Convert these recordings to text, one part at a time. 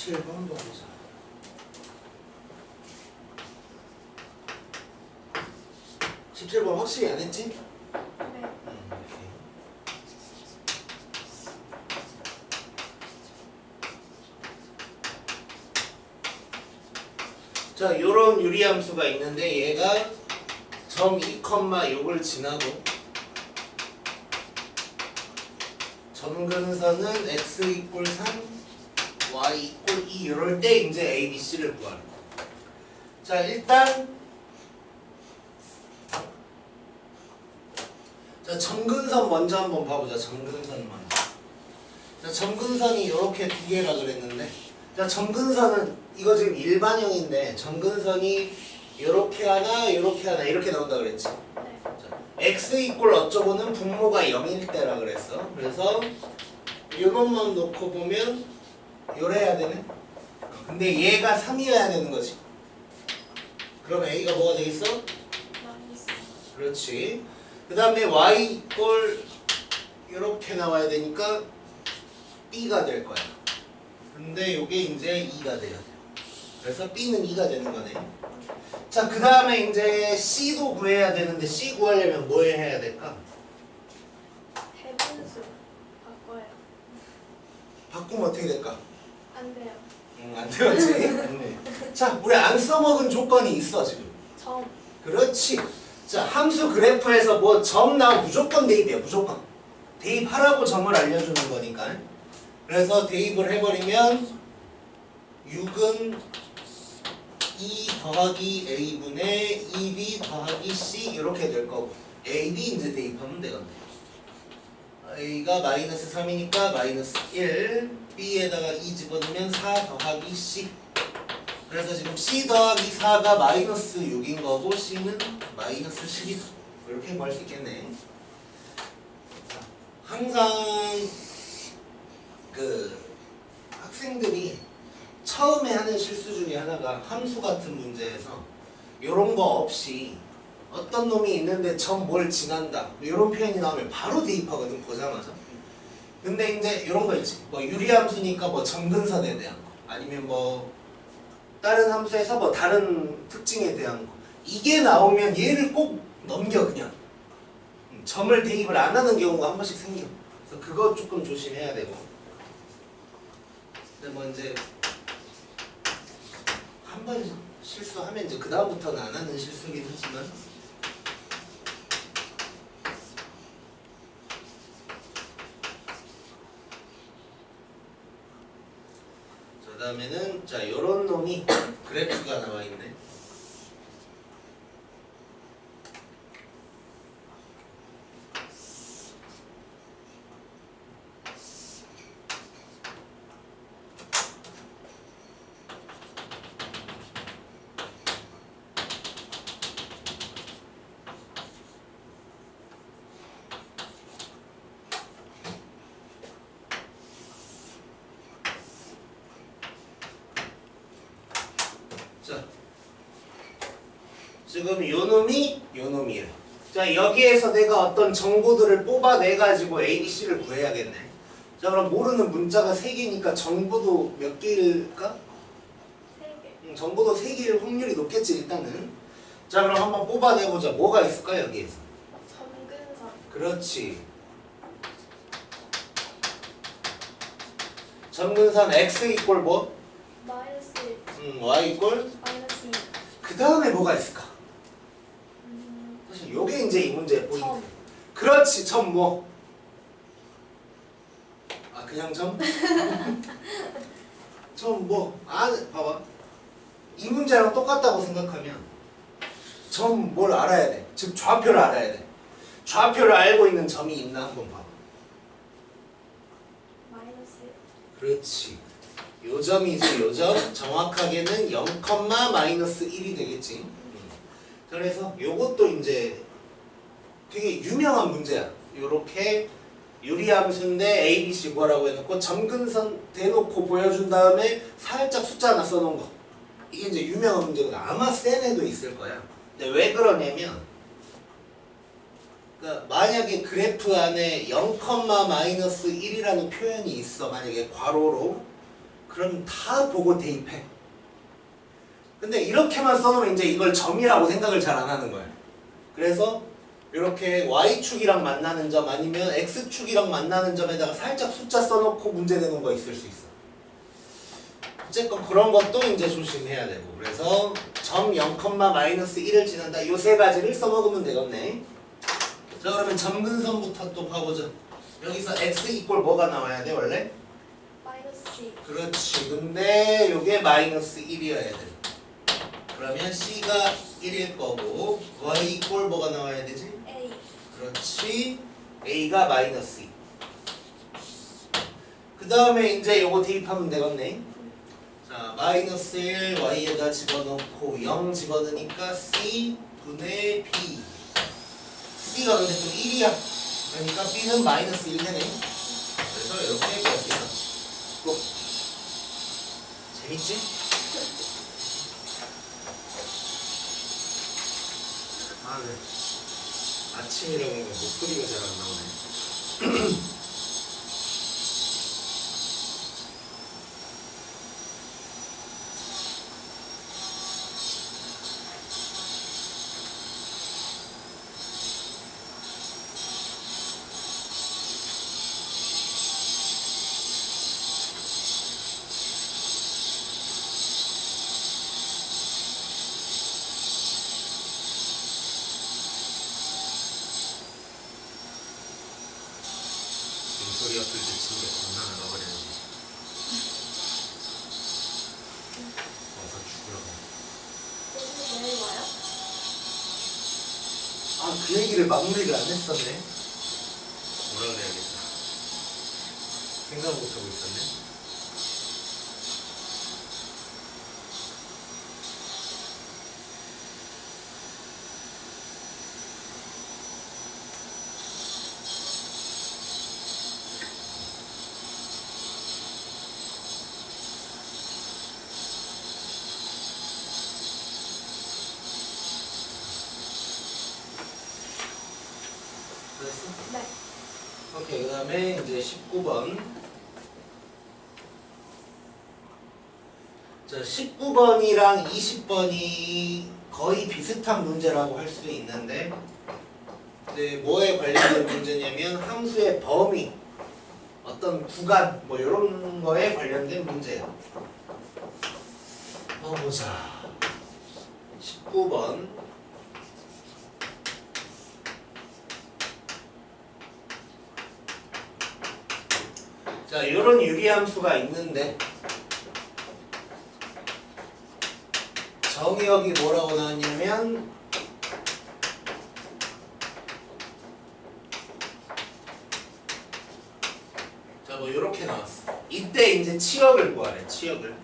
17번 보자. (17번) 확실히 안 했지? 네. 오케이. 자, 요런 유리함수가 있는데 얘가 점 2,6을 지나고 점근선은 x = 3, y = 2 이럴 때 이제 a, b, c를 구하는 거. 자, 일단 자, 점근선 먼저 한번 봐보자. 점근선 먼저. 자, 점근선이 이렇게 두 개라 그랬는데, 자, 점근선은 이거 지금 일반형인데 점근선이 이렇게 하나, 이렇게 하나, 이렇게 나온다 그랬지. 네. 자, x = 어쩌고는 분모가 0일 때라 그랬어. 그래서 요것만 놓고 보면 요래야 되네. 근데 얘가 3이어야 되는 거지. 그럼 a가 뭐가 되겠어? 마이너스. 그렇지. 그 다음에 y = 이렇게 나와야 되니까 b가 될 거야. 근데 요게 이제 2가 돼야 돼요. 그래서 b는 2가 되는 거네. 자, 그 다음에 이제 c도 구해야 되는데 c 구하려면 뭐 해야 될까? 대분수 바꿔요. 바꾸면 어떻게 될까? 안 돼요. 안 되었지? 네. 자, 우리 안 써먹은 조건이 있어 지금. 점. 그렇지. 자, 함수 그래프에서 뭐 점 나오면 무조건 대입이야. 무조건 대입하라고 점을 알려주는 거니까. 그래서 대입을 해버리면 6은 2 더하기 a분의 2b 더하기 c 이렇게 될 거고, a, b 이제 대입하면 되겠네. a가 마이너스 3이니까 마이너스 1, b에다가 2 집어넣으면 4 더하기 c. 그래서 지금 c 더하기 4가 마이너스 6인 거고 c는 마이너스 10이다. 이렇게 구할 수 있겠네. 항상 그 학생들이 처음에 하는 실수 중에 하나가 함수 같은 문제에서 요런 거 없이 어떤 놈이 있는데 점 뭘 지난다 요런 표현이 나오면 바로 대입하거든, 보자마자. 근데 이제 요런 거 있지. 뭐 유리함수니까 뭐 점근선에 대한 거, 아니면 뭐 다른 함수에서 뭐 다른 특징에 대한 거, 이게 나오면 얘를 꼭 넘겨. 그냥 점을 대입을 안 하는 경우가 한 번씩 생겨. 그래서 그거 조금 조심해야 되고. 근데 뭐 이제 한 번 실수하면 이제 그 다음부터는 안 하는 실수긴 하지만, 그 다음에는 자, 요런 놈이 그래프가 나와 있네. 자, 지금 요 놈이 요 놈이에요. 자, 여기에서 내가 어떤 정보들을 뽑아내가지고 A, B, C를 구해야겠네. 자, 그럼 모르는 문자가 3개니까 정보도 몇 개일까? 3개. 정보도 3개일 확률이 높겠지 일단은. 자, 그럼 한번 뽑아내보자. 뭐가 있을까 여기에서? 점근선. 그렇지. 점근선 x = 뭐? 마이너스 1. y = 마이너스 2. 그 다음에 뭐가 있을까? 사실 요게 이제 이 문제의 포인트. 점. 그렇지. 점 뭐? 아, 그냥 점? 점 뭐? 아, 봐봐. 이 문제랑 똑같다고 생각하면 점 뭘 알아야 돼? 즉 좌표를 알아야 돼. 좌표를 알고 있는 점이 있나 한번 봐봐. 마이너스 1. 그렇지. 요 점이지, 요 점. 정확하게는 0, 마이너스 1이 되겠지. 그래서 요것도 이제 되게 유명한 문제야. 요렇게 유리함수인데 A, B, C 뭐라고 해놓고 점근선 대놓고 보여준 다음에 살짝 숫자 하나 써놓은 거. 이게 이제 유명한 문제거든. 아마 센 애도 있을 거야. 근데 왜 그러냐면, 그러니까 만약에 그래프 안에 0, 마이너스 1이라는 표현이 있어. 만약에 괄호로. 그럼 다 보고 대입해. 근데 이렇게만 써놓으면 이제 이걸 점이라고 생각을 잘 안 하는 거야. 그래서 이렇게 Y축이랑 만나는 점 아니면 X축이랑 만나는 점에다가 살짝 숫자 써놓고 문제 내는 거 있을 수 있어. 어쨌건 그런 것도 이제 조심해야 되고. 그래서 점 0,-1을 지난다. 이 세 가지를 써먹으면 되겠네. 자, 그러면 점근선부터 또 봐보자. 여기서 x 이꼴 뭐가 나와야 돼 원래? 마이너스 그렇지. 근데 요게 -1이어야 돼. 그러면 c가 1일 거고 y 이꼴 뭐가 나와야 되지? A. 그렇지. a가 -2. 그 다음에 이제 요거 대입하면 되겠네. 자, -1 y에다 집어넣고 0 집어넣으니까 c 분의 b. c가 근데 또 1이야. 그러니까 b는 -1 되네. 그래서 이렇게 얘기할 수 있어. 또 재밌지? 아, 네. 아침이라고 목소리가 잘 안 나오네. 소리 없을 때 진짜 겁나 나가버리는데 어서 죽으라고. 오늘 내일 와요? 아, 그 얘기를 마무리를 안 했었네. 뭐라 그래야겠다. 생각 못하고 있었네. 됐어? 네. 오케이, 그 다음에 이제 19번. 자, 19번이랑 20번이 거의 비슷한 문제라고 할 수 있는데, 이제 뭐에 관련된 문제냐면 함수의 범위, 어떤 구간, 뭐 이런 거에 관련된 문제야. 보자. 19번. 자, 이런 유리함수가 있는데 정의역이 뭐라고 나왔냐면 자, 뭐 이렇게 나왔어. 이때 이제 치역을 구하래. 치역을.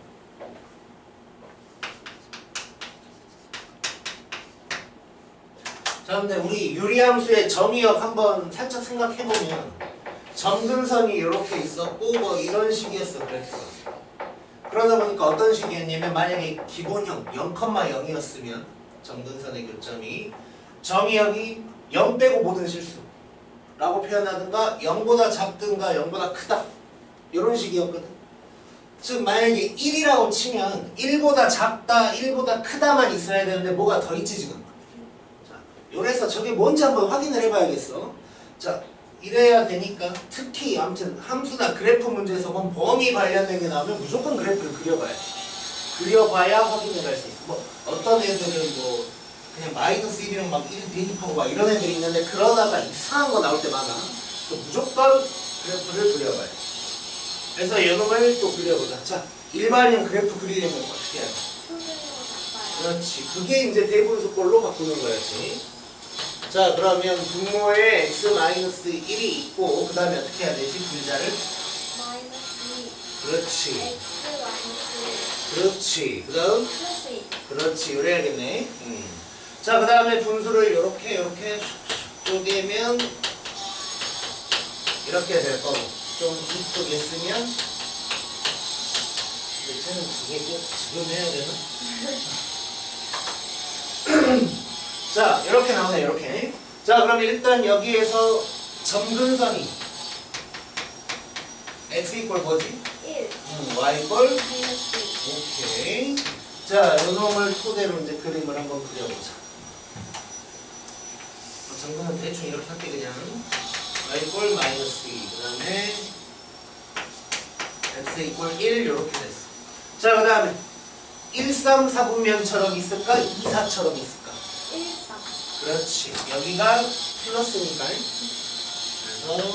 자, 근데 우리 유리함수의 정의역 한번 살짝 생각해보면 점근선이 이렇게 있었고 뭐 이런 식이었어. 그랬어. 그러다 보니까 어떤 식이었냐면 만약에 기본형 0,0이었으면 점근선의 교점이 정의역이 0 빼고 모든 실수라고 표현하든가 0보다 작든가 0보다 크다 이런 식이었거든. 즉 만약에 1이라고 치면 1보다 작다 1보다 크다만 있어야 되는데 뭐가 더 있지 지금. 자, 요래서 저게 뭔지 한번 확인을 해봐야겠어. 자, 이래야 되니까 특히 아무튼 함수나 그래프 문제에서 본 범위 관련된 게 나오면 무조건 그래프를 그려봐야 확인을 할 수 있어. 뭐 어떤 애들은 뭐 그냥 -1이랑 막 1 대입하고 막 이런 애들이 있는데 그러다가 이상한 거 나올 때 많아. 무조건 그래프를 그려봐야 돼. 그래서 이놈을 또 그려보자. 자, 일반형 그래프 그리려면 어떻게 해야 돼? 소중히 바꿔요. 그렇지. 그게 이제 대분수꼴로 바꾸는 거였지. 자, 그러면 분모에 x-1이 있고 그 다음에 어떻게 해야 되지? 분자를? 마이너스 그렇지. X 마이너스 그렇지. 그 다음? 플러스 2. 그렇지. 그래야겠네. 자, 그 다음에 분수를 이렇게 쪼개면 이렇게 될 거고 좀 이쁘게 쓰면 근데 쟤는 그게 꼭 지금 해야 되나? 자, 이렇게 나오네. 이렇게. 자, 그럼 일단 여기에서 점근선이 x 이꼴 뭐지? 1. 1 y꼴 마이너스 2 오케이. 자, 요 놈을 토대로 이제 그림을 한번 그려보자. 정근은 대충 이렇게 할게 그냥. y꼴 마이너스 2. 그 다음에 x 이꼴 1 이렇게 됐어. 자, 그 다음에 1, 3, 4분면처럼 있을까? 2, 4처럼 있을까? 1 3 그렇지. 여기가 플러스니까. 그래서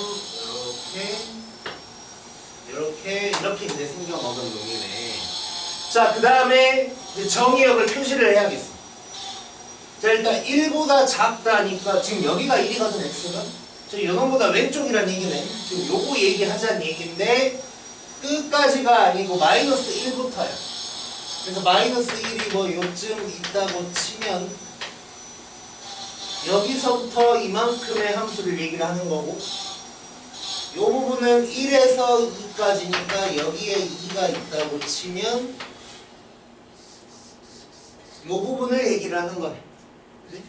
이렇게 이제 생겨 먹은 놈이네. 자, 그 다음에 정의역을 표시를 해야겠어. 자, 일단 1보다 작다니까 지금 여기가 1이거든, x가. 저 요놈보다 왼쪽이란 얘기네. 지금 요거 얘기하자는 얘기인데 끝까지가 아니고 마이너스 1부터야. 그래서 마이너스 1이 뭐 요쯤 있다고 치면 여기서부터 이만큼의 함수를 얘기를 하는 거고 요 부분은 1에서 2까지니까 여기에 2가 있다고 치면 요 부분을 얘기를 하는 거네. 그치?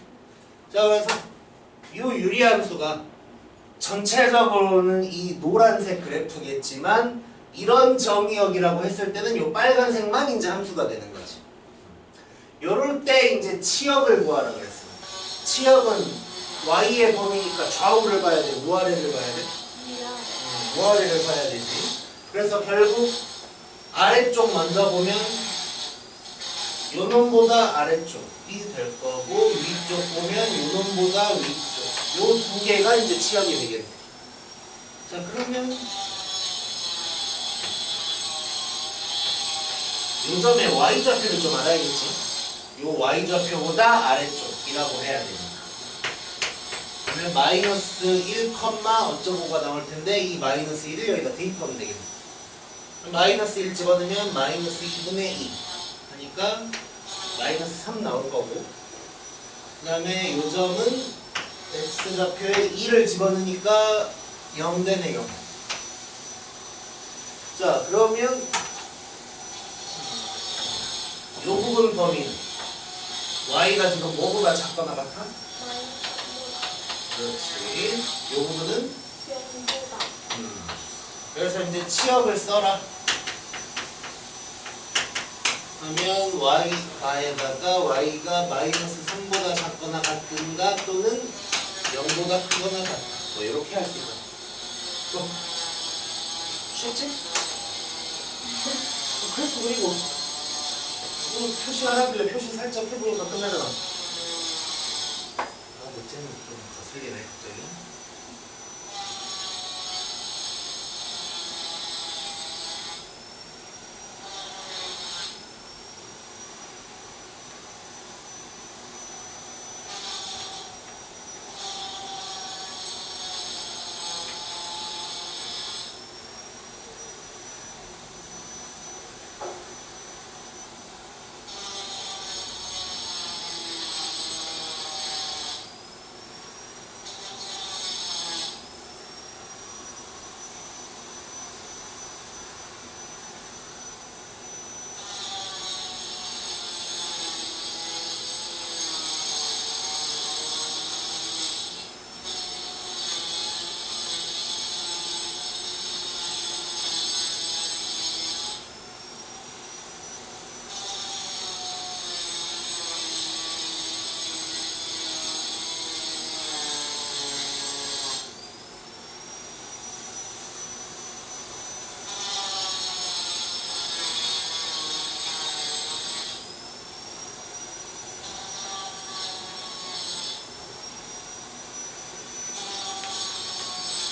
자, 그래서 요 유리함수가 전체적으로는 이 노란색 그래프겠지만 이런 정의역이라고 했을 때는 요 빨간색만 이제 함수가 되는 거지. 요럴 때 이제 치역을 구하라 그랬어. 치역은 y의 범위니까 좌우를 봐야 돼. 우아래를 봐야 돼. 우아래를 봐야 되지. 그래서 결국 아래쪽 먼저 보면 요 놈보다 아래쪽이 될 거고 위쪽 보면 요 놈보다 위쪽. 요 두 개가 이제 치역이 되겠네. 자, 그러면 요 점의 y좌표를 좀 알아야겠지. 요 y좌표보다 아래쪽이라고 해야 되니까. 그러면 마이너스 1, 어쩌고가 나올 텐데 이 마이너스 1을 여기다 대입하면 되겠네. 마이너스 1 집어넣으면 마이너스 2분의 2 하니까 마이너스 3 나올 거고 그 다음에 요 점은 x좌표에 2를 집어넣으니까 0 되네 0. 자, 그러면 요 부분 범위는 y가 지금 뭐보다 작거나 같아? 그렇지. 요 부분은 0보다 그래서 이제 치역을 써라. 하면 y가에다가 y가 마이너스 3보다 작거나 같은가 또는 0보다 크거나 같다. 뭐 이렇게 할 수 있어. 또 쉽지? 그래서 그리고 표시 하라길래 표시 살짝 해보니까 끝나잖아. 쟤는 좀 거슬리네 갑자기.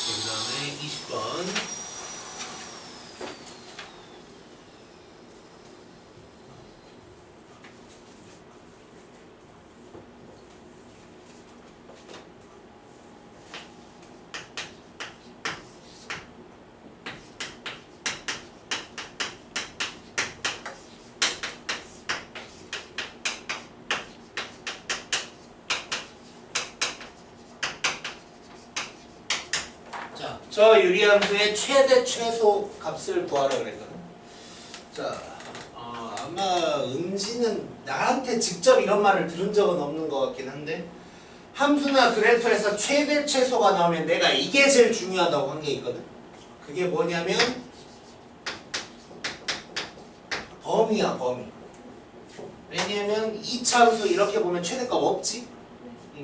그 다음에 20번. 자, 저 유리함수의 최대 최소 값을 구하라 그랬거든. 자, 아마 은지는 나한테 직접 이런 말을 들은 적은 없는 것 같긴 한데 함수나 그래프에서 최대 최소가 나오면 내가 이게 제일 중요하다고 한 게 있거든. 그게 뭐냐면 범위야 범위. 왜냐면 이차 함수 이렇게 보면 최대값 없지?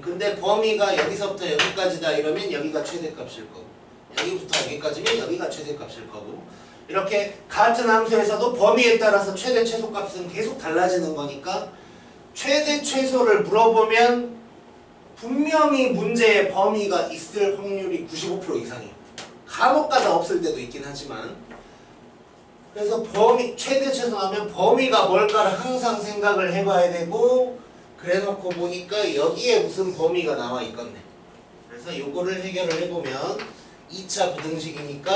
근데 범위가 여기서부터 여기까지다 이러면 여기가 최대값일 거고 여기부터 여기까지면 여기가 최대값일 거고 이렇게 같은 함수에서도 범위에 따라서 최대 최소값은 계속 달라지는 거니까 최대 최소를 물어보면 분명히 문제의 범위가 있을 확률이 95% 이상이에요. 간혹가다 없을 때도 있긴 하지만 그래서 범위 최대 최소 나오면 범위가 뭘까를 항상 생각을 해봐야 되고 그래놓고 보니까 여기에 무슨 범위가 나와 있겠네. 그래서 요거를 해결을 해보면 2차 부등식이니까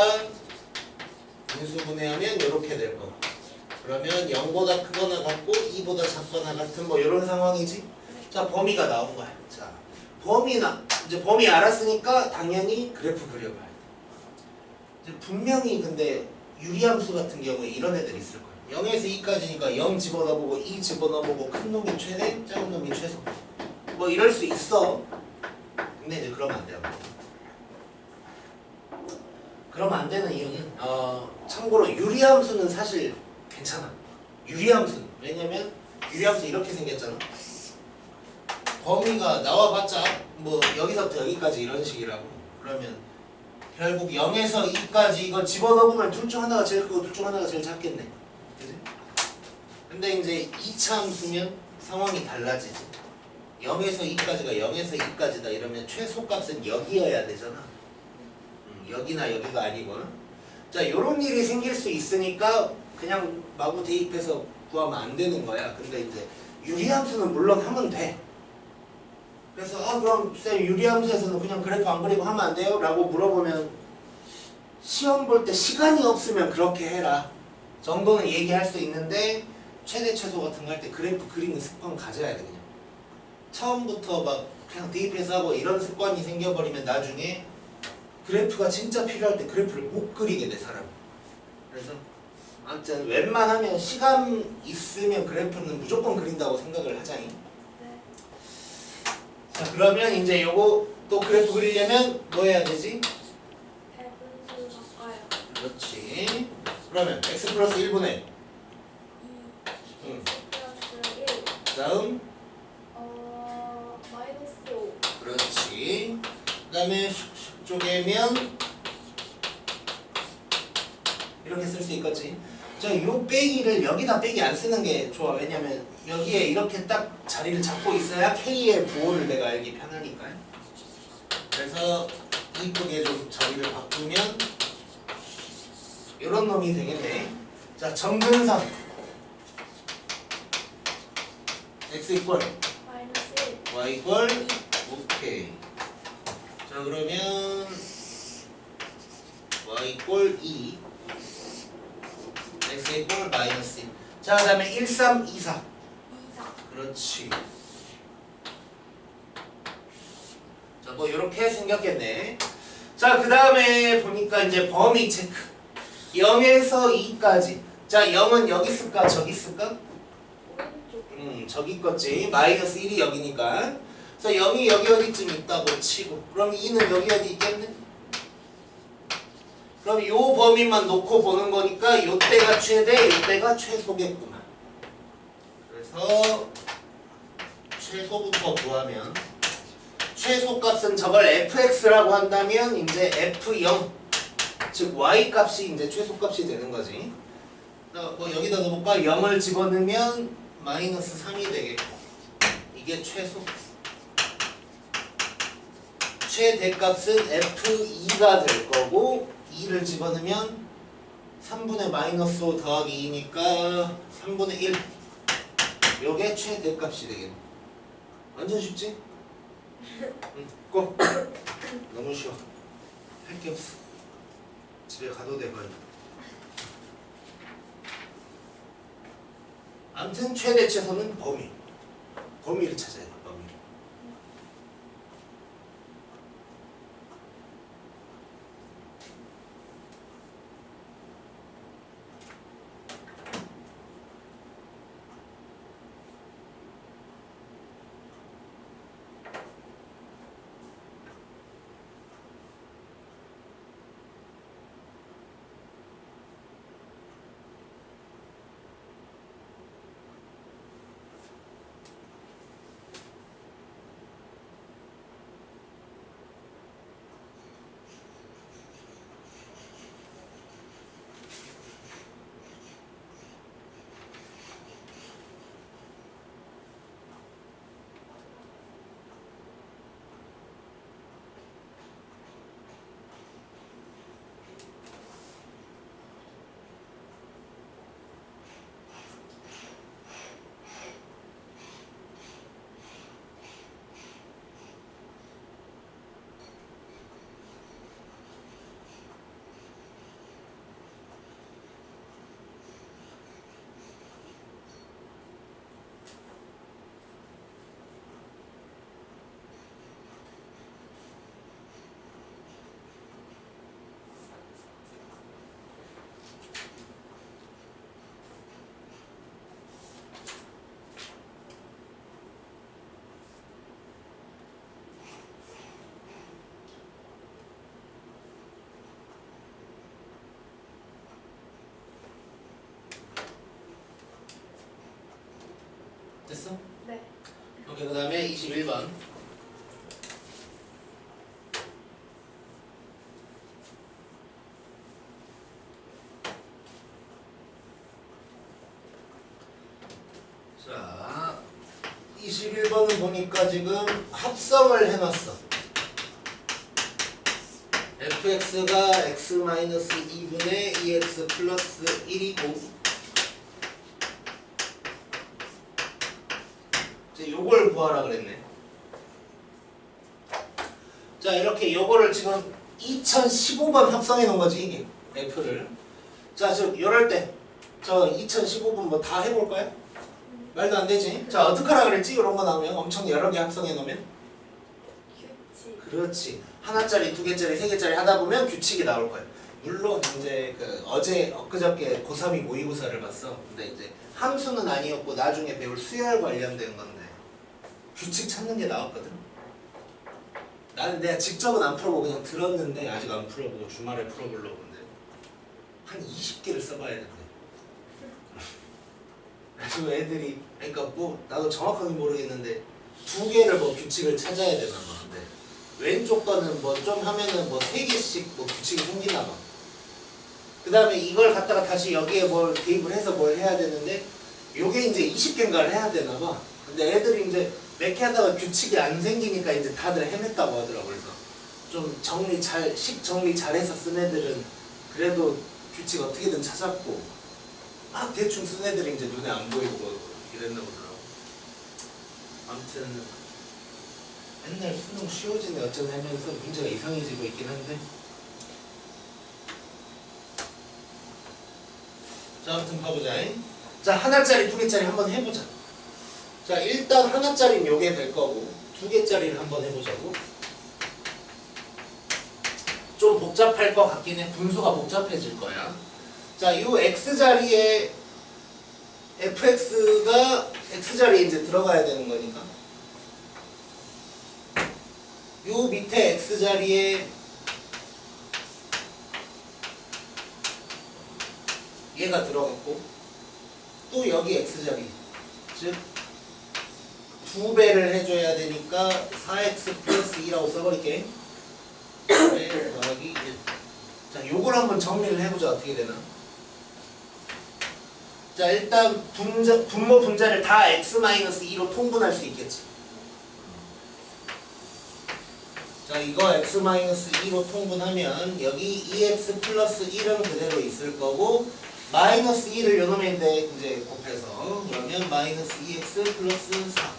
인수분해하면 이렇게 될 거. 그러면 0보다 크거나 같고 2보다 작거나 같은 뭐 이런 상황이지. 자 범위가 나온 거야. 자 이제 범위 알았으니까 당연히 그래프 그려봐야 돼. 이제 분명히 근데 유리함수 같은 경우에 이런 애들 있을 거야. 0에서 2까지니까 0 집어넣어보고 2 집어넣어보고 큰 놈이 최대, 작은 놈이 최소. 뭐 이럴 수 있어. 근데 이제 그러면 안 돼요. 그러면 안 되는 이유는 참고로 유리함수는 사실 괜찮아. 유리함수는 왜냐면 유리함수 이렇게 생겼잖아. 범위가 나와봤자 뭐 여기서부터 여기까지 이런 식이라고. 그러면 결국 0에서 2까지 이거 집어넣으면 둘 중 하나가 제일 크고 둘 중 하나가 제일 작겠네. 그지? 근데 이제 2차 함수면 상황이 달라지지. 0에서 2까지가 0에서 2까지다 이러면 최소값은 여기여야 되잖아. 여기나 여기가 아니고. 자, 요런 일이 생길 수 있으니까 그냥 마구 대입해서 구하면 안 되는 거야. 근데 이제 유리함수는 물론 하면 돼. 그래서 그럼 쌤 유리함수에서는 그냥 그래프 안 그리고 하면 안 돼요? 라고 물어보면 시험 볼 때 시간이 없으면 그렇게 해라 정도는 얘기할 수 있는데 최대 최소 같은 거 할 때 그래프 그리는 습관 가져야 돼. 그냥 처음부터 막 그냥 대입해서 하고 이런 습관이 생겨버리면 나중에 그래프가 진짜 필요할 때 그래프를 못 그리게 돼 사람. 그래서 아무튼 웬만하면 시간 있으면 그래프는 무조건 그린다고 생각을 하자니. 자 그러면 이제 요거 또 그래프 그리려면 뭐 해야 되지? 배분수 바꿔요. 그렇지. 그러면 x 플러스 1분의 2 플러스 1 다음 마이너스 5 그렇지. 그 다음에 쪼개면 이렇게 쓸 수 있겠지. 자, 요 빼기를 여기다 빼기 안 쓰는 게 좋아. 왜냐면 여기에 이렇게 딱 자리를 잡고 있어야 K의 부호를 내가 알기 편하니까. 그래서 이쁘게 좀 자리를 바꾸면 이런 놈이 되겠네. 자, 점근상 x 이퀄 마이너스 1 y 이퀄 오케이. 자, 그러면 y 이퀄 2 x 이퀄 마이너스 1. 자, 그 다음에 1, 3, 2, 4 2 4 그렇지. 자, 뭐 이렇게 생겼겠네. 자, 그 다음에 보니까 이제 범위 체크. 0에서 2까지. 자, 0은 여기 있을까? 저기 있을까? 오른쪽 저기 있겠지. 마이너스 1이 여기니까. 그래서 0이 여기 어디쯤 있다고 치고. 그럼 2는 여기 어디 있겠네? 그럼 요 범위만 놓고 보는 거니까 요 때가 최대, 요 때가 최소겠구나. 그래서 최소부터 구하면 최소값은 저걸 fx라고 한다면 이제 f0 즉 y 값이 이제 최소값이 되는 거지. 뭐 여기다 넣어볼까? 0을 집어넣으면 마이너스 3이 되겠고 이게 최소. 최대값은 f2가 될 거고 2를 집어넣으면 3분의 마이너스 5 더하기 2니까 3분의 1 요게 최대값이 되겠네. 완전 쉽지? 꼭 너무 쉬워. 할 게 없어. 집에 가도 돼 거의. 아무튼 최대 최소는 범위를 찾아야 돼. 범위. 됐어? 네. 오케이, 그 다음에 21번. 자, 21번은 보니까 지금 합성을 해놨어. fx가 x-2분의 2x 플러스 1이고 이제 요걸 구하라 그랬네. 자, 이렇게 요거를 지금 2015번 합성해 놓은 거지, 이게 f를. 자, 저 요럴 때 저 2015번 뭐 다 해볼까요? 말도 안 되지. 자, 어떻게 하라 그랬지? 이런 거 나오면 엄청 여러 개 합성해 놓으면. 규칙. 그렇지. 하나짜리, 두 개짜리, 세 개짜리 하다 보면 규칙이 나올 거예요. 물론 이제 그 엊그저께 고3이 모의고사를 봤어. 근데 이제 함수는 아니었고 나중에 배울 수열 관련된 건데 규칙 찾는 게 나왔거든. 나는 내가 직접은 안 풀어보고 그냥 들었는데 아직 안 풀어보고 주말에 풀어보려고 근데 한 20개를 써봐야 되는데 지금 애들이 그러니까 뭐 나도 정확하게 모르겠는데 2개를 뭐 규칙을 찾아야 되나 봐. 근데 왼쪽 거는 뭐 좀 하면은 뭐 3개씩 뭐 규칙이 생기나 봐. 그 다음에 이걸 갖다가 다시 여기에 뭘 대입을 해서 뭘 해야 되는데 요게 이제 20개인가를 해야 되나 봐. 근데 애들이 이제 몇 개 하다가 규칙이 안 생기니까 이제 다들 헤맸다고 하더라고. 그래서 좀 식 정리 잘해서 쓴 애들은 그래도 규칙 어떻게든 찾았고 막 대충 쓴 애들이 이제 눈에 안 보이고 뭐 이랬나 보더라고. 아무튼 맨날 수능 쉬워지네 어쩌네 하면서 문제가 이상해지고 있긴 한데 자, 아무튼 봐보자. 자, 하나짜리, 두 개짜리 한번 해보자. 자, 일단 하나짜리는 요게 될 거고 두 개짜리를 한번 해보자고. 좀 복잡할 것 같긴 해. 분수가 복잡해질 거야. 자, 요 x자리에 fx가 x자리에 이제 들어가야 되는 거니까 요 밑에 x자리에 얘가 들어갔고 또 여기 x자리 즉 2배를 해줘야 되니까 4x 플러스 2라고 써버릴게. 2배 더하기 1. 자, 요걸 한번 정리를 해보자. 어떻게 되나. 자, 일단 분모 분자를 다 x-2로 통분할 수 있겠지. 자, 이거 x-2로 통분하면 여기 2x 플러스 1은 그대로 있을 거고 마이너스 2를 요놈인데 이제 곱해서 그러면 마이너스 2x 플러스 4.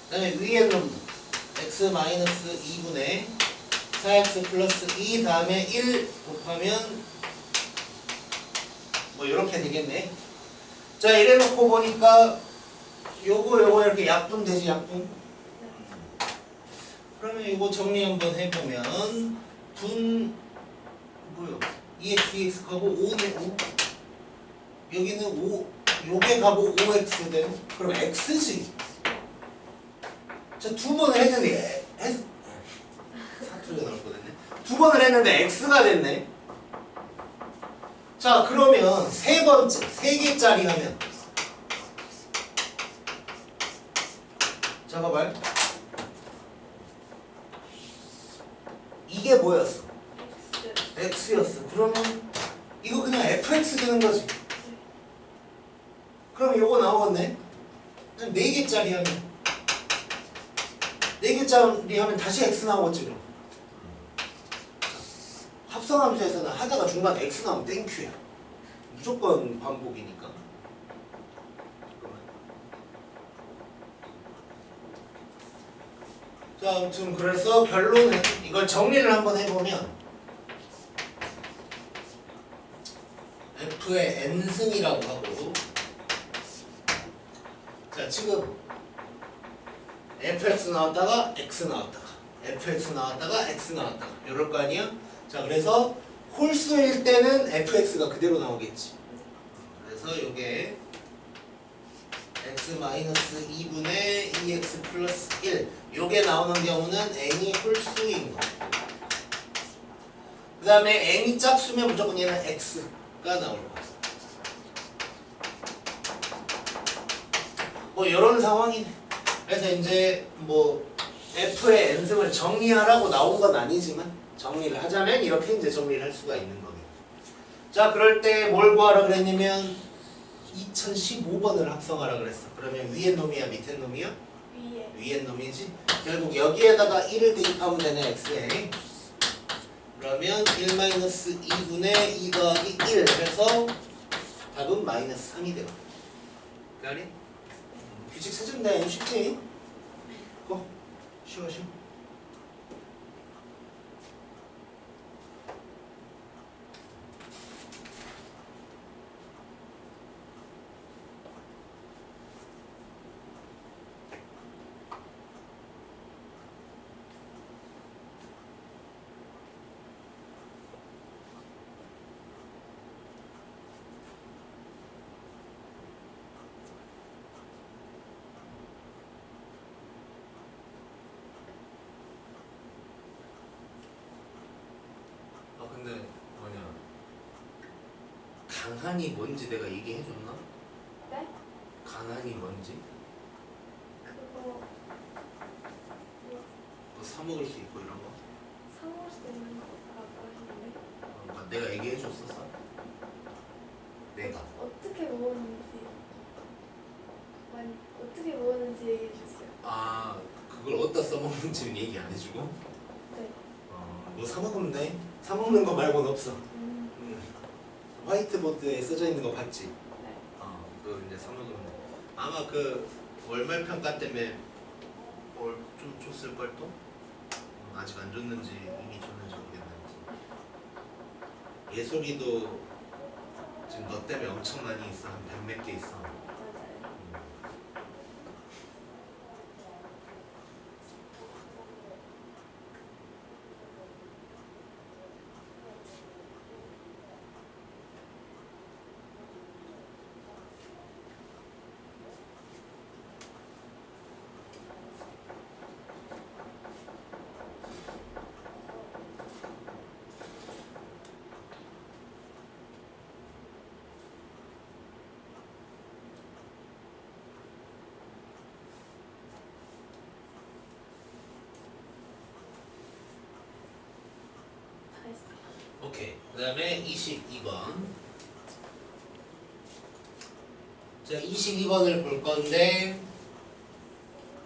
그 다음에 위에 놈 x-2분의 4x 플러스 2 다음에 1 곱하면 뭐 이렇게 되겠네. 자, 이래놓고 보니까 요거 이렇게 약분되지. 약분. 그러면 이거 정리 한번 해보면 뭐요? 2x 2x 가고 5네 5. 여기는 5 요게 가고 5x 되는. 그럼 x지. 자, 두 번을 했는데 사투리가 나올 뻔했네. 두 번을 했는데 x가 됐네. 자, 그러면 세 번째 3개짜리 하면 잠깐만 이게 뭐였어? x였어. 그러면 이거 그냥 fx 되는 거지. 그럼 요거 나오겠네. 4개짜리 하면 4개짜리 하면 다시 x 나오겠지. 그럼 합성함수에서는 하다가 중간에 x 나오면 땡큐야. 무조건 반복이니까. 자, 아무튼 그래서 결론은 이걸 정리를 한번 해보면 f의 n승이라고 하고 자, 지금 fx 나왔다가 x 나왔다가 fx 나왔다가 x 나왔다가 이럴 거 아니야? 자, 그래서 홀수일 때는 fx가 그대로 나오겠지. 그래서 요게 x-2분의 2x 플러스 1 요게 나오는 경우는 n이 홀수인 거. 그 다음에 n이 짝수면 무조건 얘는 x가 나올 거야. 뭐 이런 상황이네. 그래서 이제 뭐 F의 n승을 정리하라고 나온 건 아니지만 정리를 하자면 이렇게 이제 정리를 할 수가 있는 거예요. 자, 그럴 때 뭘 구하라 그랬냐면 2015번을 합성하라 그랬어. 그러면 위에 놈이야 밑에 놈이야? 위에. 위에 놈이지. 결국 여기에다가 1을 대입하면 되네. x에. 그러면 1-2분의 2 더하기 1 해서 답은 -3이 되고. 그러니? 규칙 세준다. 쉽지? 쉬워. 근데 뭐냐, 강한이 뭔지 내가 얘기해줬나? 네? 강한이 뭔지? 그거 뭐 사먹을 수 있고 이런 거? 사 먹을 수 있는 거라고 하시는데 그러니까 내가 얘기해줬었어? 내가 어떻게 모으는지 어떻게 모으는지 얘기해 주세요. 아, 그걸 어디다 써먹는지는 얘기 안 해주고? 네. 뭐 사먹으면 돼? 사먹는 거 말고는 없어. 화이트보드에 써져 있는 거 봤지? 네. 그거 이제 사먹으면 돼. 아마 그 월말 평가 때문에 뭘 좀 줬을걸 또? 아직 안 줬는지 이미 줬는지 모르겠네. 예솔이도 지금 너 때문에 엄청 많이 있어. 한 100몇 개 있어. 맞아요. 다 했어요. 오케이. 그 다음에 22번. 자, 22번을 볼 건데,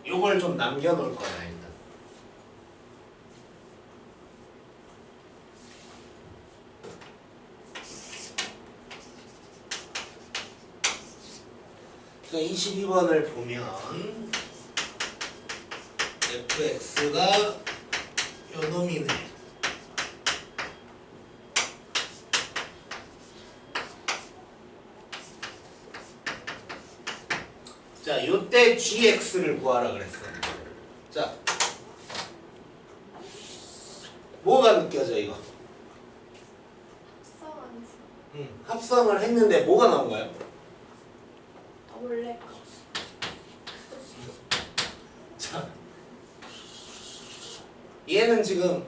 요걸 좀 남겨놓을 거야, 일단. 자, 22번을 보면, fx가 요 놈이네. 자, 요때 gx를 구하라 그랬어요. 자, 뭐가 느껴져 이거? 합성하면서 합성을 했는데 뭐가 나온 거야? 원래 거. 자, 얘는 지금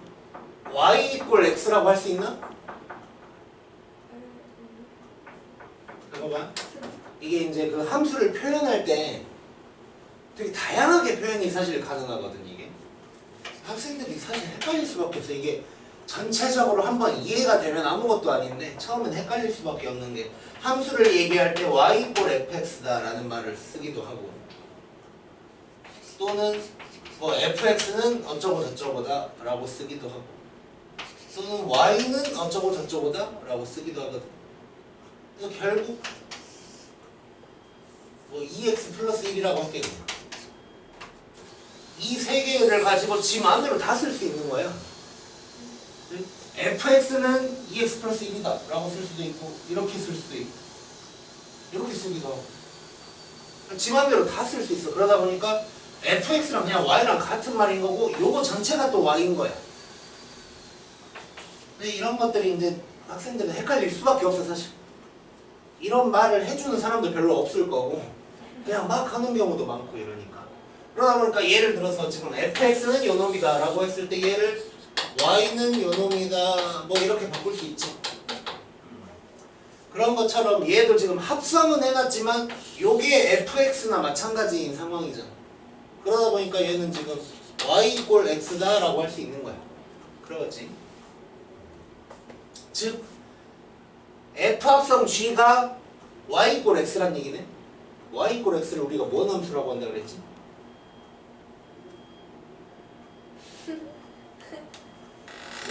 y = x라고 할 수 있나? 이거 봐. 이게 이제 그 함수를 표현할 때 되게 다양하게 표현이 사실 가능하거든. 이게 학생들이 사실 헷갈릴 수밖에 없어. 이게 전체적으로 한번 이해가 되면 아무것도 아닌데 처음엔 헷갈릴 수밖에 없는 게, 함수를 얘기할 때 y = fx다 라는 말을 쓰기도 하고, 또는 뭐 fx는 어쩌고 저쩌고다 라고 쓰기도 하고, 또는 y는 어쩌고 저쩌고다 라고 쓰기도 하거든. 그래서 결국 뭐 2x 플러스 1이라고 할게. 이 세 개를 가지고 지 마음대로 다 쓸 수 있는 거야. fx는 2x 플러스 1이다 라고 쓸 수도 있고, 이렇게 쓸 수도 있고, 이렇게 쓰기도 하고, 지 마음대로 다 쓸 수 있어. 그러다 보니까 fx랑 그냥 y랑 같은 말인 거고, 요거 전체가 또 y인 거야. 근데 이런 것들이 이제 학생들은 헷갈릴 수밖에 없어. 사실 이런 말을 해주는 사람도 별로 없을 거고, 그냥 막 하는 경우도 많고 이러니까. 그러다 보니까 예를 들어서 지금 fx는 요 놈이다 라고 했을 때 얘를 y는 요 놈이다 뭐 이렇게 바꿀 수 있지. 그런 것처럼 얘도 지금 합성은 해놨지만 요게 fx나 마찬가지인 상황이잖아. 그러다 보니까 얘는 지금 y = x다 라고 할 수 있는 거야. 그러겠지. 즉 f 합성 g가 y = x란 얘기네. y = x를 우리가 뭔 함수라고 한다 그랬지?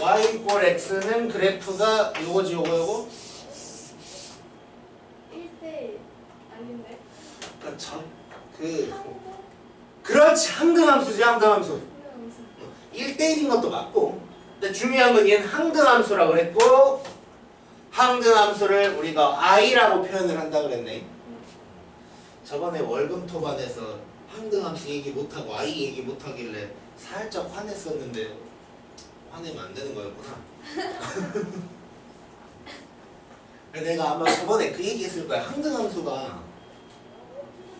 y = x는 그래프가 요거지 요거 1대1 아닌데? 그러니까 한국? 그렇지 항등함수지 항등함수. 무슨 1대1인 것도 맞고 근데 중요한 건 얘는 항등함수라고 그랬고 항등함수를 우리가 i라고 표현을 한다 그랬네. 저번에 월금토반에서 항등함수 얘기 못하고 i 얘기 못하길래 살짝 화냈었는데 화내면 안 되는 거였구나. 내가 아마 저번에 그 얘기 했을 거야. 항등함수가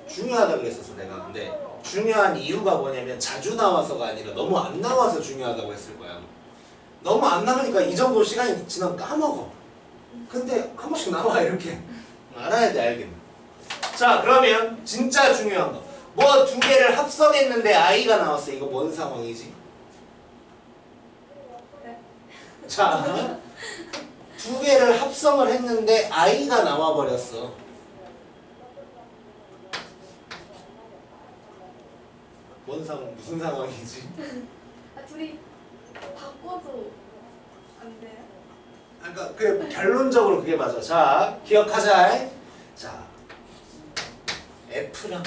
중요하다 그랬었어 내가. 근데 중요한 이유가 뭐냐면 자주 나와서가 아니라 너무 안 나와서 중요하다고 했을 거야. 너무 안 나가니까 이 정도 시간이 지나면 까먹어. 근데 한 번씩 나와 이렇게. 알아야 돼 알겠네. 자 그러면 진짜 중요한 거. 뭐 두 개를 합성했는데 i가 나왔어. 이거 뭔 상황이지? 자 두 개를 합성을 했는데 i가 나와버렸어. 무슨 상황이지? 둘이 바꿔도 안 돼요? 그러니까 그 결론적으로 그게 맞아. 자 기억하자. 자 F랑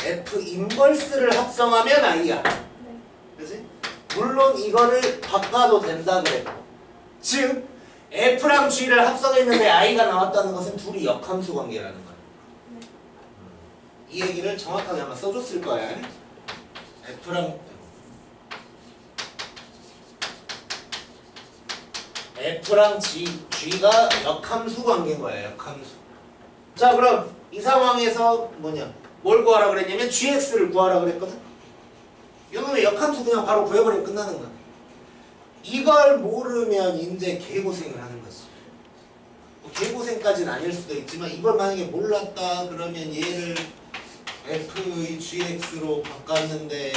F 인버스를 합성하면 i야. 네. 그지? 물론 이거를 바꿔도 된다 그래. 즉 F랑 G를 합성했는데 i가 나왔다는 것은 둘이 역함수 관계라는 거야. 네. 이 얘기를 정확하게 아마 써줬을 거야. F랑 G가 역함수 관계인 거야. 역함수. 자 그럼 이 상황에서 뭐냐? 뭘 구하라 그랬냐면 gx를 구하라 그랬거든. 이놈의 역함수 그냥 바로 구해버리면 끝나는 거야. 이걸 모르면 이제 개고생을 하는 거지. 뭐 개고생까지는 아닐 수도 있지만 이걸 만약에 몰랐다 그러면 얘를 f의 gx로 바꿨는데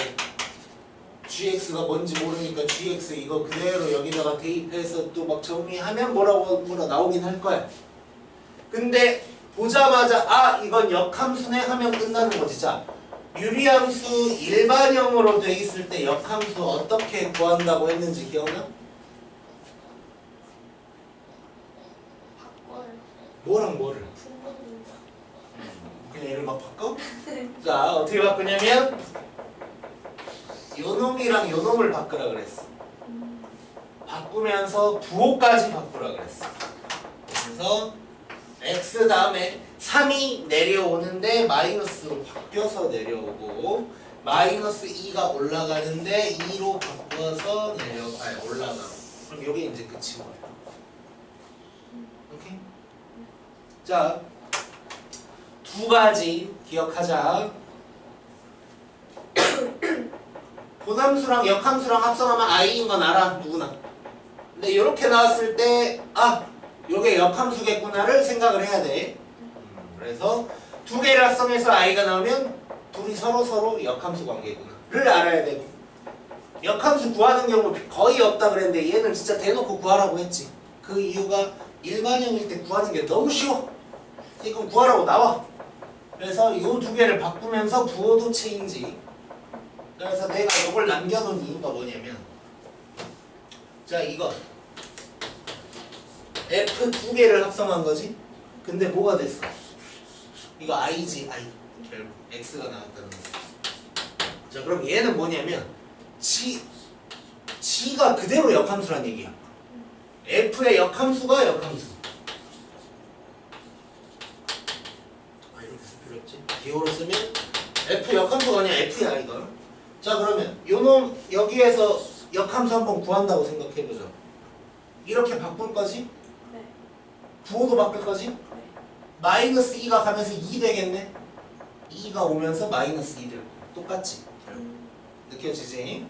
gx가 뭔지 모르니까 gx 이거 그대로 여기다가 대입해서 또 막 정리하면 뭐라 나오긴 할 거야. 근데 보자마자 아 이건 역함수네 하면 끝나는 거지. 자 유리함수 일반형으로 돼 있을 때 역함수 어떻게 구한다고 했는지 기억나? 바꿔요. 뭐랑 뭐를? 부모님. 그냥 얘를 막 바꿔? 자 어떻게 바꾸냐면 요놈이랑 요놈을 바꾸라 그랬어. 바꾸면서 부호까지 바꾸라 그랬어. 그래서 x 다음에 3이 내려오는데 마이너스로 바뀌어서 내려오고 마이너스 2가 올라가는데 2로 바꿔서 올라가고 그럼 이게 이제 끝인 거야. 오케이? 자, 두 가지 기억하자. 본함수랑 역함수랑 합성하면 i인 건 알아 누구나. 근데 이렇게 나왔을 때 아 요게 역함수겠구나를 생각을 해야 돼. 그래서 두 개를 합성해서 i가 나오면 둘이 서로 역함수 관계구나를 알아야 되고 역함수 구하는 경우 거의 없다 그랬는데 얘는 진짜 대놓고 구하라고 했지. 그 이유가 일반형일 때 구하는 게 너무 쉬워. 그럼 구하라고 나와. 그래서 요 두 개를 바꾸면서 부호도 체인지. 그래서 내가 이걸 남겨놓은 이유가 뭐냐면 자 이거 F 두 개를 합성한 거지. 근데 뭐가 됐어? 이거 i지 i. 결국 x가 나왔다는 거. 자 그럼 얘는 뭐냐면 g가 그대로 역함수란 얘기야. F의 역함수가 역함수. 아 이렇게 쓸 필요 없지. 기호로 쓰면 F 역함수가 아니야 F야 이거. 자 그러면 요놈 여기에서 역함수 한번 구한다고 생각해보죠. 이렇게 바꿀 거지? 네. 부호도 바꿀 거지? 네. 마이너스 2가 가면서 2 되겠네? 2가 오면서 마이너스 2 되고 똑같지? 느껴지지?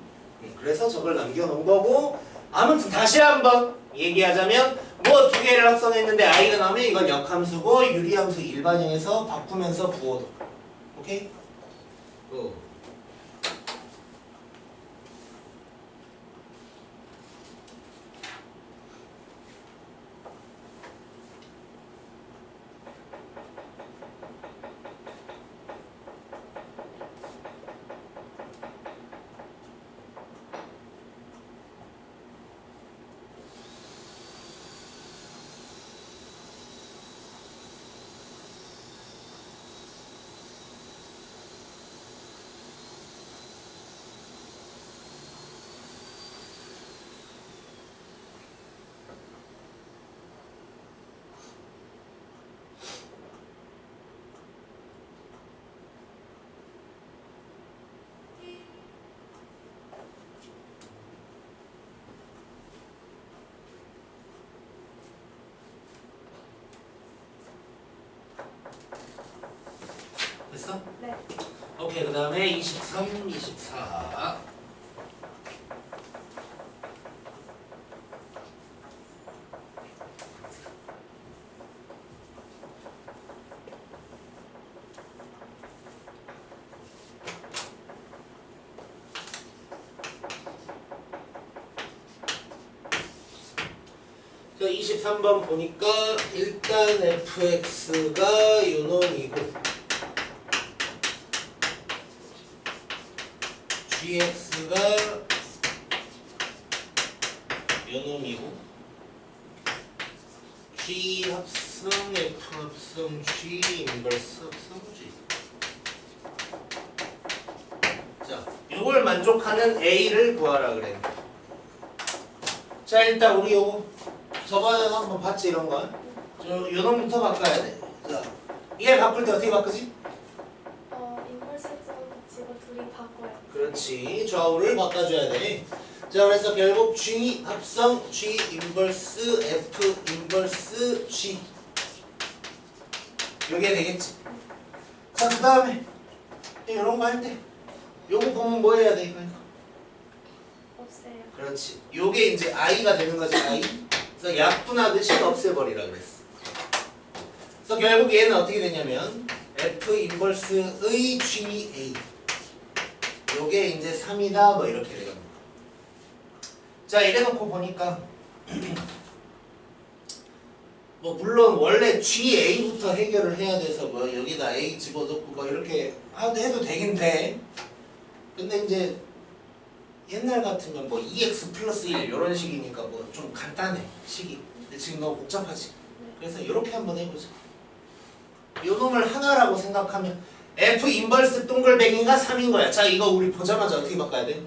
그래서 저걸 남겨놓은 거고 아무튼 다시 한번 얘기하자면 뭐 두 개를 합성했는데 i가 나오면 이건 역함수고 유리함수 일반형에서 바꾸면서 부호도. 오케이? 됐어? 네. 오케이, 그 다음에 23, 24. 자, 23번 보니까 일단 fx가 요놈이고 gx가 요놈이고 g 합성 f 합성 g 인버스 합성 g. 자, 요걸 만족하는 a를 구하라 그래. 자, 일단 우리 요거 저번에 한번 봤지 이런 거. 요놈부터 바꿔야 돼. 자, 얘 바꿀 때 어떻게 바꾸지? 인버스 붙이고 둘이 바꿔요. 그렇지. 좌우를 바꿔줘야 돼. 자, 그래서 결국 G 합성 G 인버스 F 인버스 G 요게 되겠지. 자, 그 다음에 이런 거 할 때 요거 보면 뭐 해야 돼? 이거? 없애요. 그렇지. 요게 이제 I가 되는 거지. I. 그래서 약분하듯이 없애버리라 그랬어. 그래서 결국 얘는 어떻게 되냐면 F 인버스의 GA 요게 이제 3이다 뭐 이렇게 되는 거야. 자, 이래놓고 보니까 뭐 물론 원래 GA부터 해결을 해야 돼서 뭐 여기다 A 집어넣고 뭐 이렇게 해도 되긴 돼. 근데 이제 옛날 같으면 뭐 2x 플러스 1 이런 식이니까 뭐 좀 간단해 식이. 근데 지금 너무 복잡하지. 그래서 이렇게 한번 해보자. 요 놈을 하나라고 생각하면 F 인버스 동글뱅이가 3인 거야. 자, 이거 우리 보자마자 어떻게 바꿔야 돼?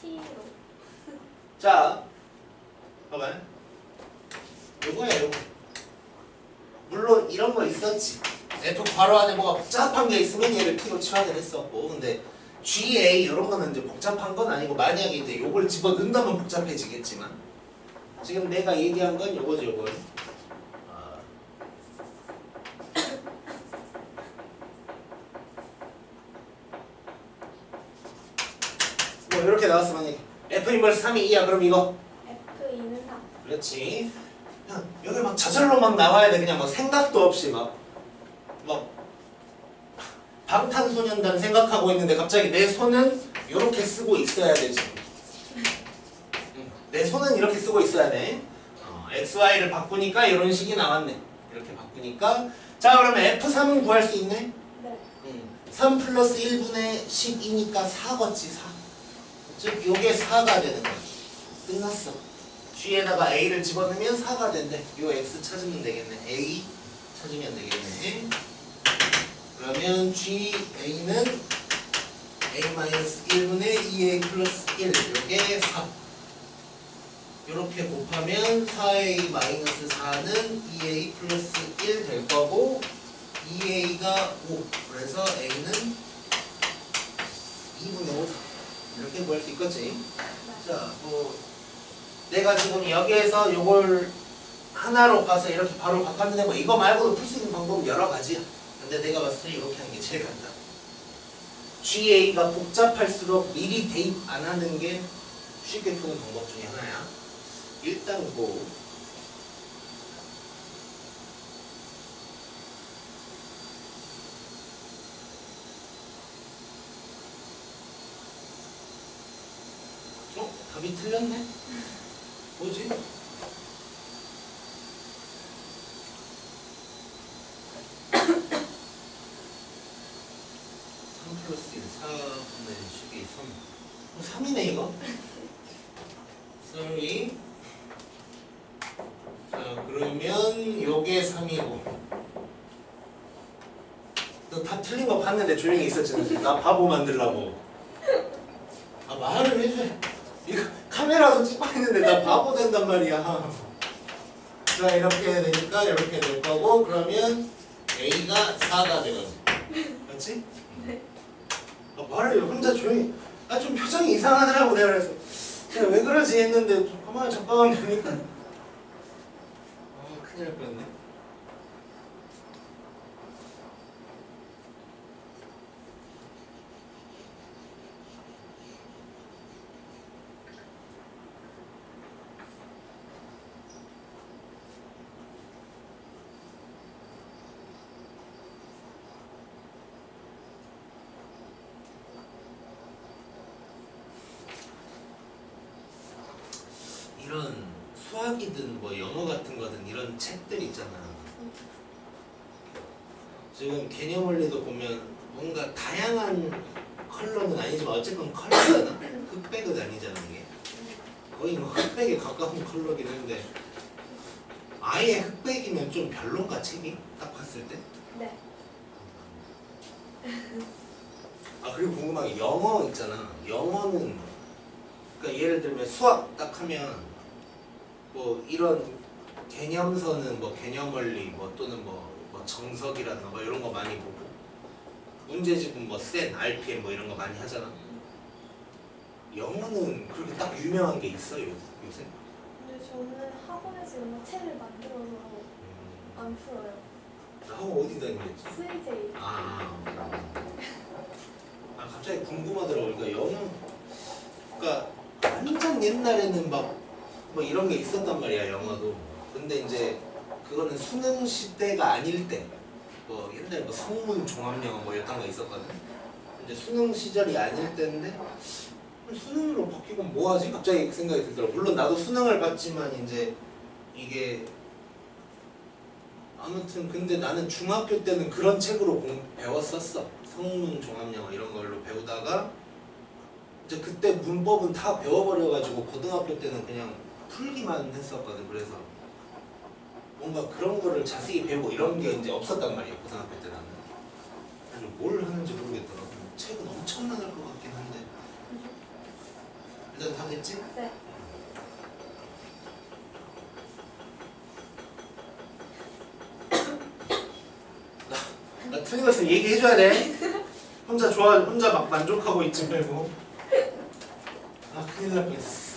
T로. 자, 봐봐요. 요거야, 요거. 물론 이런 거 있었지. F 괄호 안에 뭐가 복잡한 게 있으면 얘를 T로 치환을 했었고, 근데 GA 이런 거는 이제 복잡한 건 아니고 만약에 이제 요걸 집어 넣는다면 복잡해지겠지만 지금 내가 얘기한 건 요거지, 요거. 뭐 이렇게 나왔어 만약에 F 인버스 3이 2야. 그럼 이거 F2는 3. 그렇지. 그냥 여기 막 저절로 막 나와야 돼. 그냥 뭐 생각도 없이 막 방탄소년단 생각하고 있는데 갑자기 내 손은 이렇게 쓰고 있어야 되지. 내 손은 이렇게 쓰고 있어야 돼. XY를 바꾸니까 이런 식이 나왔네. 이렇게 바꾸니까 자, 그러면 F3은 구할 수 있네. 네. 3 플러스 1분의 12니까 4겠지. 4. 즉 요게 4가 되는 거야. 끝났어. G에다가 A를 집어넣으면 4가 된대. 요 X 찾으면 되겠네. A 찾으면 되겠네. 그러면 GA는 A-1분의 2A 플러스 1 요게 4. 요렇게 곱하면 4A-4는 2A 플러스 1 될 거고 2A가 5. 그래서 A는 2분의 5. 이렇게 구할 수 있겠지. 자, 뭐 내가 지금 여기에서 요걸 하나로 봐서 이렇게 바로 바꿨는데 뭐 이거 말고도 풀 수 있는 방법은 여러 가지야. 근데 내가 봤을 때 이렇게 하는 게 제일 간단해. GA가 복잡할수록 미리 대입 안 하는 게 쉽게 푸는 방법 중에 하나야. 일단 고 답이 틀렸네? 뭐지? 3 플러스 1, 4분의 12, 3 3이네 이거? sorry. 자 그러면 요게 3이고 너 다 틀린 거 봤는데 조용히 있었잖아. 나 바보 만들라고. 아 말을 해줘. 이거 카메라도 찍고 있는데 나 바보 된단 말이야. 자 이렇게 되니까 이렇게 될 거고 그러면 A가 4가 되거든. 맞지? 네. 아, 말을 혼자 조용히. 아 좀 표정이 이상하더라고 내가 그래서. 제가 왜 그러지 했는데 가만히 잠깐만 보니까. 아 큰일 날 뻔했네. 이런 수학이든 뭐 영어 같은 거든 이런 책들 있잖아. 지금 개념 원리도 보면 뭔가 다양한 컬러는 아니지만 어쨌든 컬러잖아. 흑백은 아니잖아 이게. 거의 뭐 흑백에 가까운 컬러긴 한데 아예 흑백이면 좀 별론가 책이? 딱 봤을 때? 네. 아 그리고 궁금한 게 영어 있잖아. 영어는 그러니까 예를 들면 수학 딱 하면 뭐 이런 개념서는 뭐 개념 원리 뭐 또는 뭐 정석이라든가 뭐 이런 거 많이 보고 문제집은 뭐 센, RPM 뭐 이런 거 많이 하잖아. 영어는 그렇게 딱 유명한 게 있어요 요새? 근데 저는 학원에서 영어 책을 만들어서 안 풀어요. 학원 어디 다니겠지? CJ. 갑자기 궁금하더라고. 그러니까 영어 그러니까 완전 옛날에는 막 뭐 이런 게 있었단 말이야 영어도. 근데 이제 그거는 수능 시대가 아닐 때 뭐 옛날에 뭐 성문 종합영어 뭐 이런 거 있었거든. 이제 수능 시절이 아닐 때인데 수능으로 바뀌면 뭐하지? 갑자기 그 생각이 들더라고. 물론 나도 수능을 봤지만 이제 이게 아무튼 근데 나는 중학교 때는 그런 책으로 배웠었어. 성문 종합영어 이런 걸로 배우다가 이제 그때 문법은 다 배워버려가지고 고등학교 때는 그냥 풀기만 했었거든. 그래서 뭔가 그런 거를 자세히 배우고 이런 게 이제 없었단 말이야 고등학교 때 나는. 그래서 뭘 하는지 모르겠더라고. 책은 엄청 많을 것 같긴 한데 일단 다 됐지? 네. 나 틀린 거 있으면 얘기해줘야 돼. 혼자 막 만족하고 있지 말고. 아 큰일 날 뻔했어.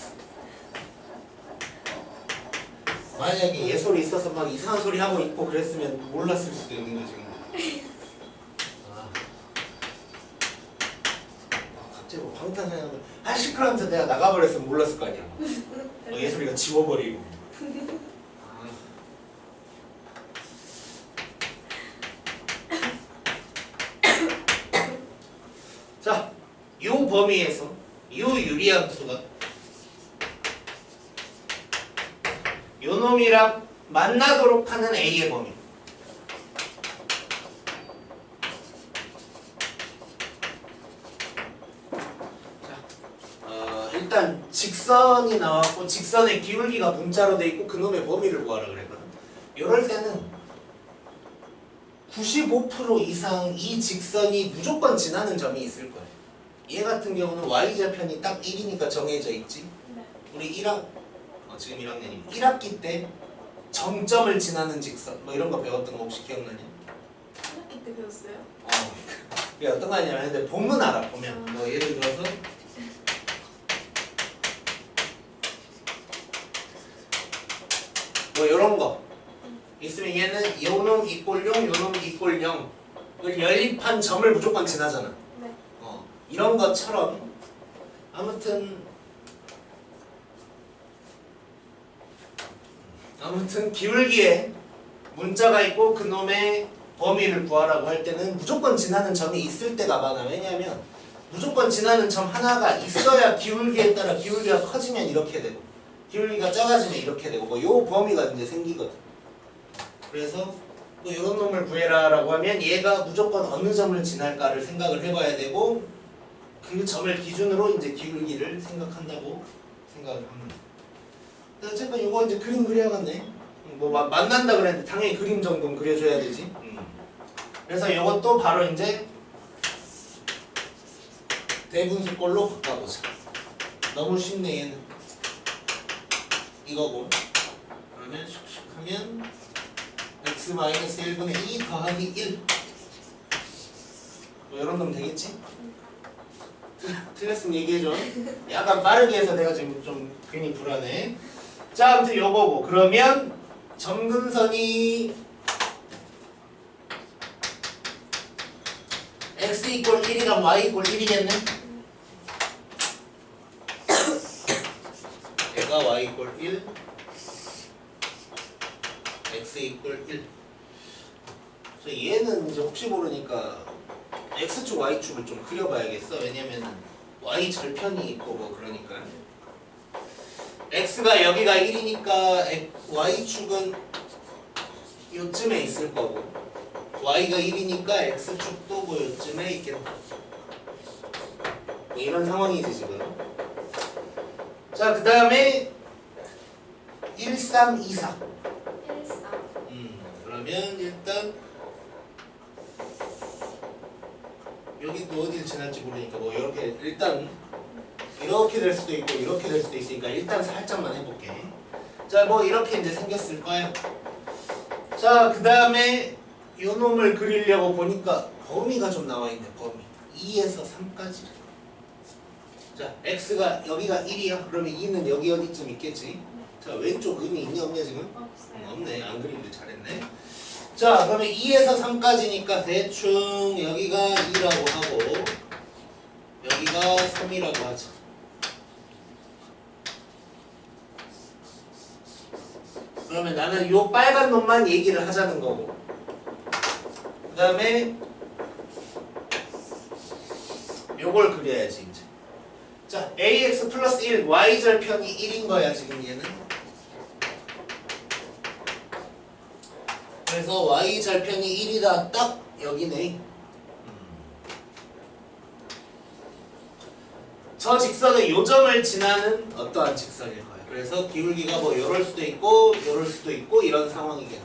만약에 예솔이 있어서 막 이상한 소리 하고 있고 그랬으면 몰랐을 수도 있는 거지. 갑자기 뭐 방탄소년단 시끄러운데 내가 나가버렸으면 몰랐을 거 아니야. 예솔이가 지워버리고. 자, 요 범위에서 요 유리함수가 요 놈이랑 만나도록 하는 A의 범위. 자, 일단 직선이 나왔고 직선의 기울기가 문자로 돼 있고 그놈의 범위를 구하라 그랬거든. 이럴 때는 95% 이상 이 직선이 무조건 지나는 점이 있을 거예요. 얘 같은 경우는 y좌편이 딱 1이니까 정해져 있지. 네. 우리 1학 지금 1학년이고 1학기 때 정점을 지나는 직선 뭐 이런 거 배웠던 거 혹시 기억나냐? 1학기 때 배웠어요? 그게 어떤 거 아니냐면 근데 보면 알아. 보면 뭐 예를 들어서 뭐 이런 거 있으면 얘는 요놈 이꼴 0 요놈 이꼴 0 연립한 점을 무조건 지나잖아. 네. 이런 것처럼 아무튼 아무튼 기울기에 문자가 있고 그놈의 범위를 구하라고 할 때는 무조건 지나는 점이 있을 때가 많아. 왜냐하면 무조건 지나는 점 하나가 있어야 기울기에 따라 기울기가 커지면 이렇게 되고 기울기가 작아지면 이렇게 되고 뭐 요 범위가 이제 생기거든. 그래서 뭐 이런 놈을 구해라 라고 하면 얘가 무조건 어느 점을 지날까를 생각을 해봐야 되고 그 점을 기준으로 이제 기울기를 생각한다고 생각을 합니다. 어쨌든 이거 이제 그림 그려야겠네. 뭐 만난다 그랬는데 당연히 그림 정도는 그려줘야 되지. 그래서 이것도 바로 이제 대분수꼴로 바꿔보자. 너무 쉽네 얘는. 이거고 그러면 슉슉 하면 x-1분의 2 더하기 1 뭐 이런 놈 되겠지? 틀렸으면 얘기해줘. 약간 빠르게 해서 내가 지금 좀 괜히 불안해. 자 아무튼 요거고 그러면 점근선이 x 이꼴 1이랑 y 이꼴 1이겠네? 얘가 y 이꼴 1 x 이꼴 1 그래서 얘는 이제 혹시 모르니까 x축 y축을 좀 그려봐야겠어. 왜냐면 y 절편이 있고 뭐 그러니까 x가 여기가 1이니까 y축은 요쯤에 있을 거고 y가 1이니까 x축도 뭐 요쯤에 있겠다. 뭐 이런 상황이지 지금. 자 그 다음에 1, 3, 2, 4 그러면 일단 여기 또 어디를 지날지 모르니까 뭐 이렇게 일단 이렇게 될 수도 있고 이렇게 될 수도 있으니까 일단 살짝만 해볼게. 자 뭐 이렇게 이제 생겼을 거야. 자 그 다음에 요 놈을 그리려고 보니까 범위가 좀 나와있네. 범위 2에서 3까지. 자 x가 여기가 1이야. 그러면 2는 여기 어디쯤 있겠지. 자 왼쪽 의미 있냐 없냐 지금? 없네. 안 그리길 잘했네. 자 그러면 2에서 3까지니까 대충 여기가 2라고 하고 여기가 3이라고 하자. 그러면 나는 요 빨간 놈만 얘기를 하자는 거고 그 다음에 요걸 그려야지 이제. 자 ax 플러스 1 y절편이 1인 거야 지금 얘는. 그래서 y절편이 1이다 딱 여기네. 저 직선은 요점을 지나는 어떠한 직선일 거야. 그래서 기울기가 뭐 요럴 수도 있고 요럴 수도 있고 이런 상황이겠네.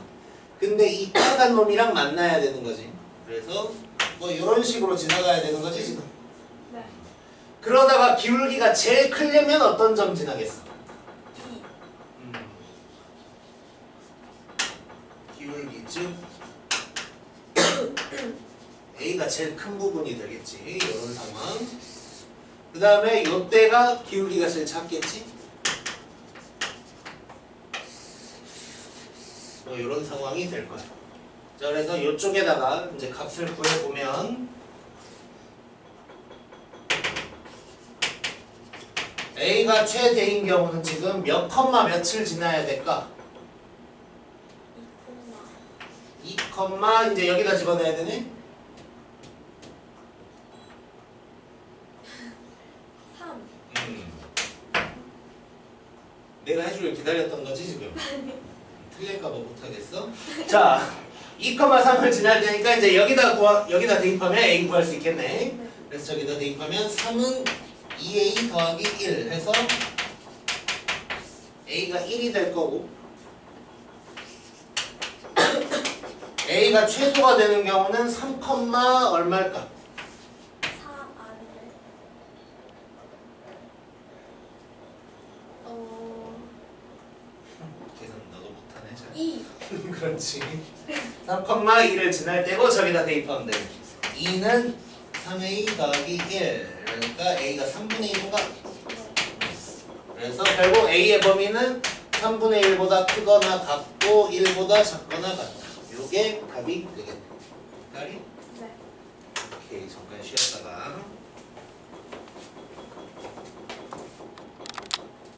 근데 이 빨간 놈이랑 만나야 되는 거지. 그래서 뭐 요런 식으로 지나가야 되는 거지 지금. 네. 그러다가 기울기가 제일 크려면 어떤 점 지나겠어? 기울기 즉 A가 제일 큰 부분이 되겠지. 이런 상황. 그 다음에 요때가 기울기가 제일 작겠지. 뭐 이런 상황이 될 거야. 자 그래서 이쪽에다가 이제 값을 구해보면 A가 최대인 경우는 지금 몇 컴마 몇을 지나야 될까? 2 컴마 이제 여기다 집어넣어야 되네? 3 내가 해주길 기다렸던 거지 지금? 틀릴까봐 못하겠어? 자 2,3을 지날 테니까 이제 여기다 대입하면 A 구할 수 있겠네. 그래서 저기다 대입하면 3은 2A 더하기 1 해서 A가 1이 될 거고 A가 최소가 되는 경우는 3, 얼마일까? 4 안에 계산 너도 못하네 잘. 2 그렇지. 3,2를 지날 때고 저기다 대입하면 돼. 2는 3A 더하기 1 그러니까 A가 3분의 1인가? 그래서 결국 A의 범위는 3분의 1보다 크거나 같고 1보다 작거나 같다. 요게 답이 되겠네. 다리? 네. 오케이 잠깐 쉬었다가